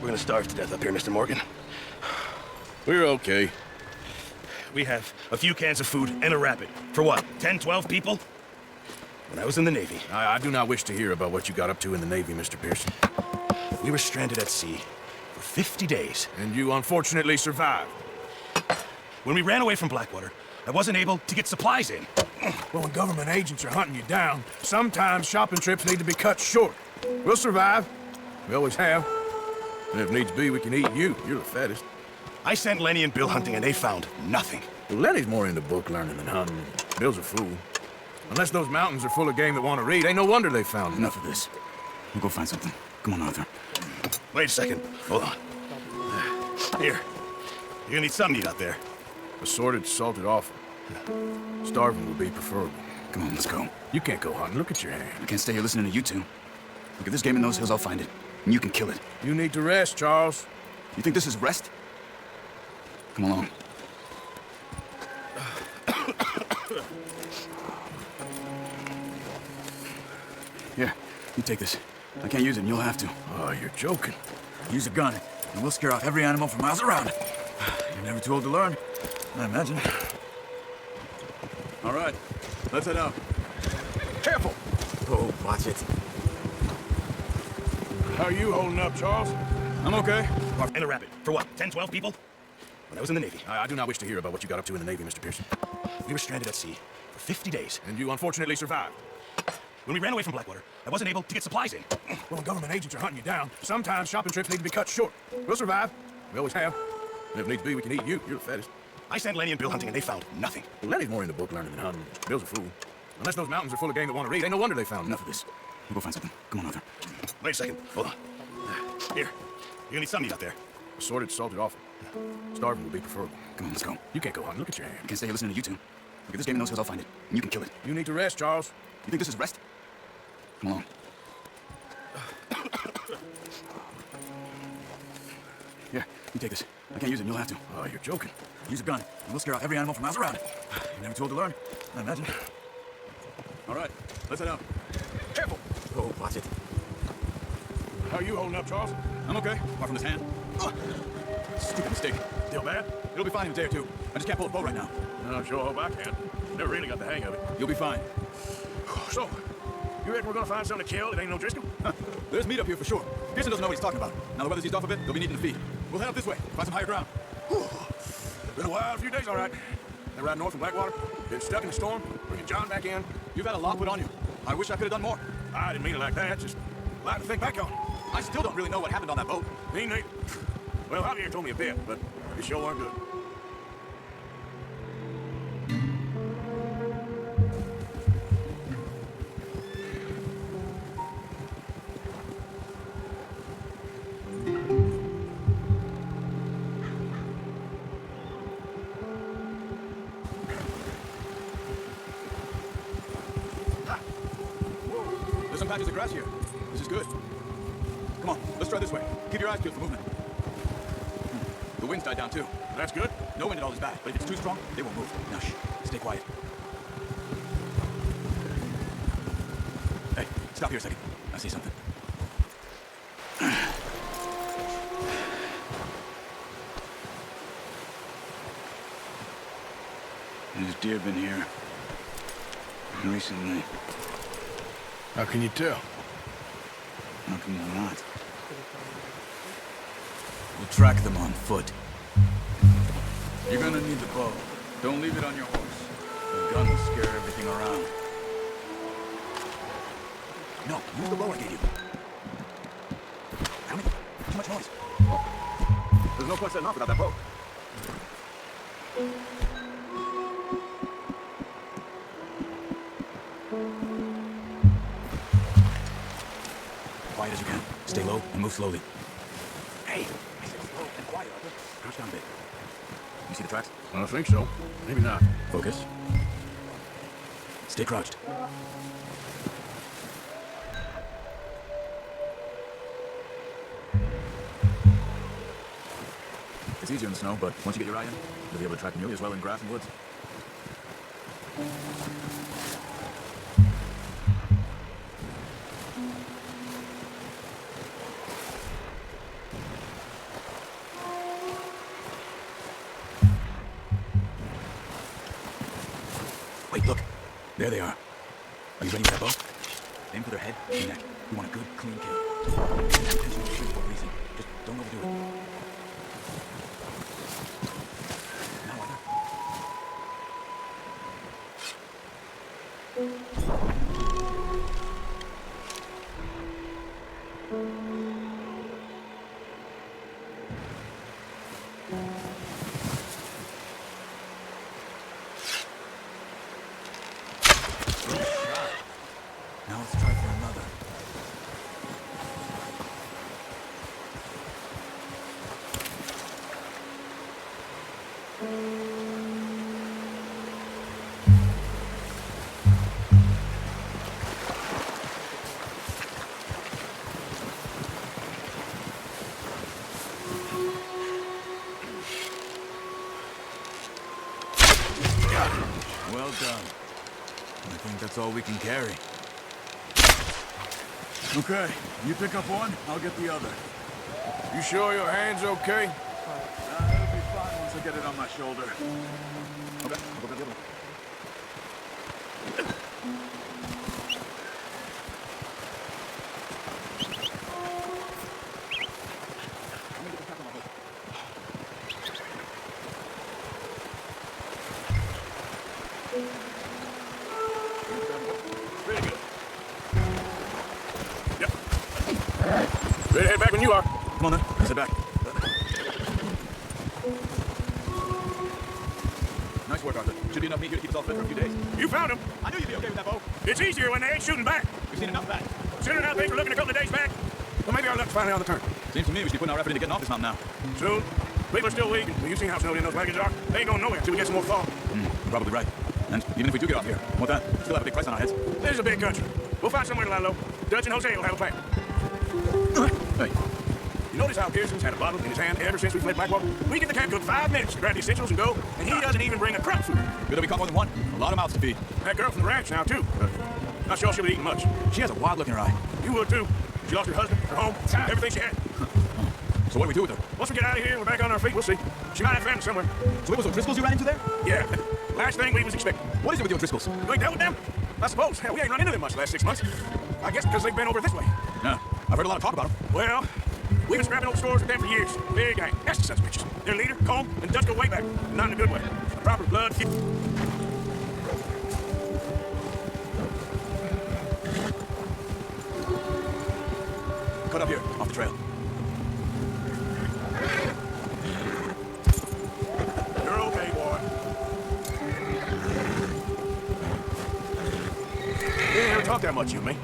We're gonna starve to death up here, Mr. Morgan. We're okay. We have a few cans of food and a rabbit. For what, 10, 12 people? When I was in the Navy, I do not wish to hear about what you got up to in the Navy, Mr. Pearson. we were stranded at sea for 50 days. And you unfortunately survived. When we ran away from Blackwater, I wasn't able to get supplies in. Well, when government agents are hunting you down, sometimes shopping trips need to be cut short. We'll survive. We always have. And if needs be, we can eat you. You're the fattest. I sent Lenny and Bill hunting, and they found nothing. Well, Lenny's more into book learning than hunting. Bill's a fool. Unless those mountains are full of game that want to read, ain't no wonder they found Enough of this. We'll go find something. Come on, Arthur. Wait a second. Hold on. Here. You're gonna need something to eat out there. Assorted, salted offal. Starving would be preferable. Come on, let's go. You can't go hunting. Look at your hand. I can't stay here listening to you two. Look, if there's game in those hills, I'll find it. And you can kill it. You need to rest, Charles. You think this is rest? Come along. Here, you take this. I can't use it, and you'll have to. Oh, you're joking. Use a gun, and we'll scare off every animal for miles around. You're never too old to learn, I imagine. All right, let's head out. Careful! Oh, watch it. How are you holding up, Charles? I'm okay. And a rabbit. For what, 10, 12 people? When I was in the Navy, I do not wish to hear about what you got up to in the Navy, Mr. Pearson. we were stranded at sea for 50 days. And you unfortunately survived. When we ran away from Blackwater, I wasn't able to get supplies in. Well, when government agents are hunting you down, sometimes shopping trips need to be cut short. We'll survive. We always have. And if needs be, we can eat you. You're the fattest. I sent Lenny and Bill hunting, and they found nothing. Well, Lenny's more into book learning than hunting. Bill's a fool. Unless those mountains are full of game that want to read, ain't no wonder they found Enough of this. We'll go find something. Come on, Arthur. Wait a second. Hold on. Here. You're gonna need something to eat out there. Assorted, salted offal. Starving would be preferable. Come on, let's go. You can't go hunting. Look at your I hand. can't stay here listening to you two. Look, if there's game in those hills, I'll find it. And you can kill it. You need to rest, Charles. You think this is rest? Come along. Here, you take this. I can't use it, and you'll have to. Oh, you're joking. Use a gun, and we'll scare off every animal for miles around. You're never too old to learn, I imagine. All right, let's head out. Careful! Oh, watch it. How are you holding up, Charles? I'm okay, apart from this hand. Stupid mistake. Still bad? It'll be fine in a day or two. I just can't pull a bow right now. No, sure hope I can. Never really got the hang of it. You'll be fine. So, you reckon we're gonna find something to kill that ain't no Driscoll? There's meat up here for sure. Pearson doesn't know what he's talking about. Now the weather's eased off a bit, they'll be needing to feed. We'll head up this way, find some higher ground. Been a wild few days, all right. They ride north from Blackwater, been stuck in the storm, bringing John back in. You've had a lot put on you. I wish I could have done more. I didn't mean it like that, just a lot to think back on. I still don't really know what happened on that boat. Me neither. Well, Javier told me a bit, but it sure weren't good. There's some patches of grass here. This is good. Come on, let's try this way. Keep your eyes peeled for movement. The wind's died down too. That's good. No wind at all is bad, but if it's too strong, they won't move. Now shh, stay quiet. Hey, stop here a second. I see something. There's deer been here recently. How can you tell? How can you not? We'll track them on foot. You're gonna need the bow. Don't leave it on your horse. The gun will scare everything around. No, use the bow I gave you. Damn it, too much noise. There's no point setting off without that boat. Quiet as you can. Stay low and move slowly. Hey, I said slow and quiet, Arthur. Crouch down a bit. You see the tracks? I don't think so. Maybe not. Focus. Stay crouched. It's easier in the snow, but once you get your eye in, you'll be able to track nearly as well in grass and woods. Wait, look. There they are. Are you ready with that bow? Aim for their head and neck. You want a good, clean kill. Attention to the tree for a reason. Just don't overdo it. Now, Auther. Now let's try for another. Well done. I think that's all we can carry. Okay, you pick up one, I'll get the other. You sure your hand's okay? It'll be fine once I get it on my shoulder. Okay, I'll go get the other one. I'm gonna get the cap on my hook. Pretty good. Yep. Ready to head back when you are. Come on then, let's head back. Nice work, Arthur. Should be enough meat here to keep us all fed for a few days. You found him. I knew you'd be okay with that bow. It's easier when they ain't shooting back. We've seen enough of that. Considering how things were looking a couple of days back, well, maybe our luck's finally on the turn. Seems to me we should be putting our effort into getting off this mountain now. Soon. People are still weak. You've seen how snowed in those wagons are. They ain't going nowhere until we get some more thaw. You're probably right. And even if we do get off here, what that? Still have a big price on our heads. This is a big country. We'll find somewhere to lie low. Dutch and Jose will have a plan. Hey, You notice how Pearson's had a bottle in his hand ever since we fled Blackwater? We get the camp cook 5 minutes to grab the essentials and go, and he doesn't even bring a crop food. good that we caught more than one. A lot of mouths to feed. That girl from the ranch now, too. Not sure she'll be eating much. She has a wild-looking eye. You would, too. She lost her husband, her home, everything she had. So what do we do with her? Once we get out of here and we're back on our feet, we'll see. She might have family somewhere. So it was O'Driscoll's you ran into there? Yeah, last thing we was expecting. What is it with the O'Driscolls? You ain't dealt with them? I suppose. Hell, we ain't run into them much the last 6 months. I guess because they've been over this way. Yeah, I've heard a lot of talk about them. Well, we've been scrapping old stores with them for years. Big gang. That's the sons of bitches. Their leader, Combe, and Dutch go way back. Not in a good way. Proper blood. Cut up here, off the trail. You're okay, boy. We ain't never talked that much, you and me.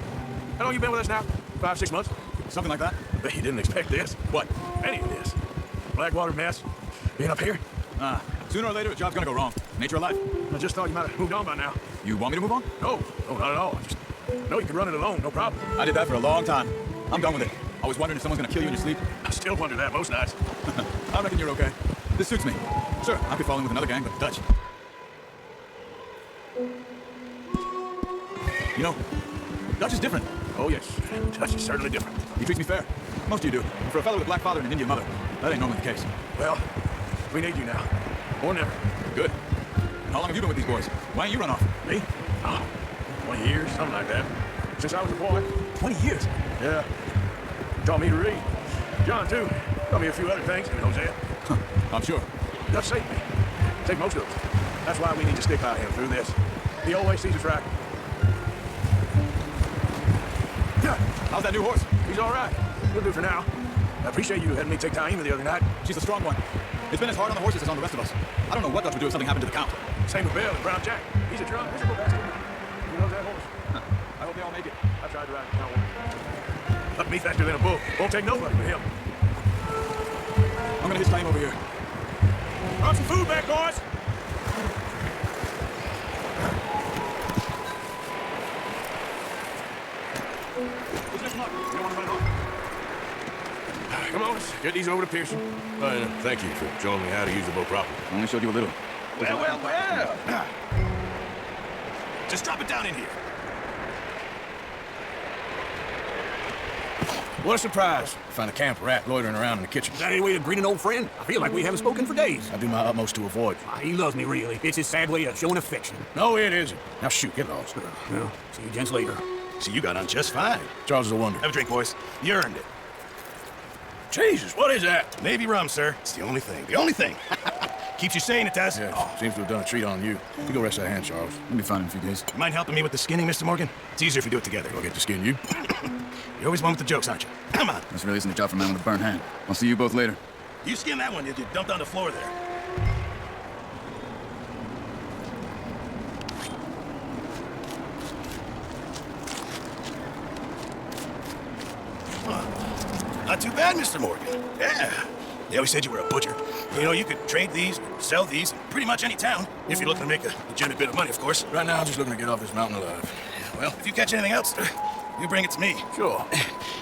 How long you been with us now? 5, 6 months? Something like that? I bet you didn't expect this. What? Any of this. Blackwater mess. Being up here. Sooner or later, a job's gonna go wrong. Nature of life. I just thought you might have moved on by now. You want me to move on? No, not at all. I just know you can run it alone, no problem. I did that for a long time. I'm done with it. I was wondering if someone's gonna kill you in your sleep. I still wonder that most nights. I reckon you're okay. This suits me. Sure, I could fall in with another gang, but Dutch. You know, Dutch is different. Oh, yes. Dutch is certainly different. He treats me fair. Most of you do. And for a fellow with a black father and an Indian mother, that ain't normally the case. Well, we need you now. Or never. Good. And how long have you been with these boys? Why ain't you run off? Me? Oh, 20 years, something like that. Since I was a boy. 20 years? Yeah. Taught me to read. John, too. Taught me a few other things, and Hosea. I'm sure. Dutch saved me. Saved most of us. That's why we need to stick by him through this. He always sees us right. Yeah. How's that new horse? He's all right. He'll do for now. I appreciate you letting me take Taima the other night. She's a strong one. It's been as hard on the horses as on the rest of us. I don't know what Dutch would do if something happened to the Count. Same with Bill and Brown Jack. He's a drunk, miserable bastard. He knows that horse. I hope they all make it. I tried to ride the Count once. Up me faster than a bull. Won't take nobody but him. I'm gonna hitch Taima over here. Brought some food back, boys. Come on, let's get these over to Pearson. Thank you for showing me how to use the bow properly. I only showed you a little. Well. Just drop it down in here. What a surprise. Find a camp rat loitering around in the kitchen. Is that any way to greet an old friend? I feel like we haven't spoken for days. I do my utmost to avoid you. He loves me, really. It's his sad way of showing affection. No, it isn't. Now shoot, get lost. Well, see you gents later. See, you got on just fine. Charles is a wonder. Have a drink, boys. You earned it. Jesus, what is that? Navy rum, sir. It's the only thing. The only thing. Keeps you sane, it does. Yeah, seems to have done a treat on you. You go rest that hand, Charles. We'll be fine in a few days. You mind helping me with the skinning, Mr. Morgan? It's easier if we do it together. Do I get to skin you? You're always one with the jokes, aren't you? Come on. This really isn't a job for a man with a burnt hand. I'll see you both later. You skin that one you dumped on the floor there. Not too bad, Mr. Morgan. Yeah. They always said you were a butcher. You know, you could trade these, sell these, in pretty much any town. If you're looking to make a legitimate bit of money, of course. Right now, I'm just looking to get off this mountain alive. Well, if you catch anything else, you bring it to me. Sure.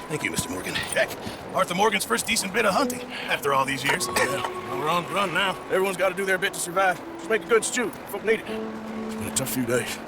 Thank you, Mr. Morgan. Heck, Arthur Morgan's first decent bit of hunting after all these years. Yeah, we're on the run now. Everyone's got to do their bit to survive. Just make a good stew. Folk need it. It's been a tough few days.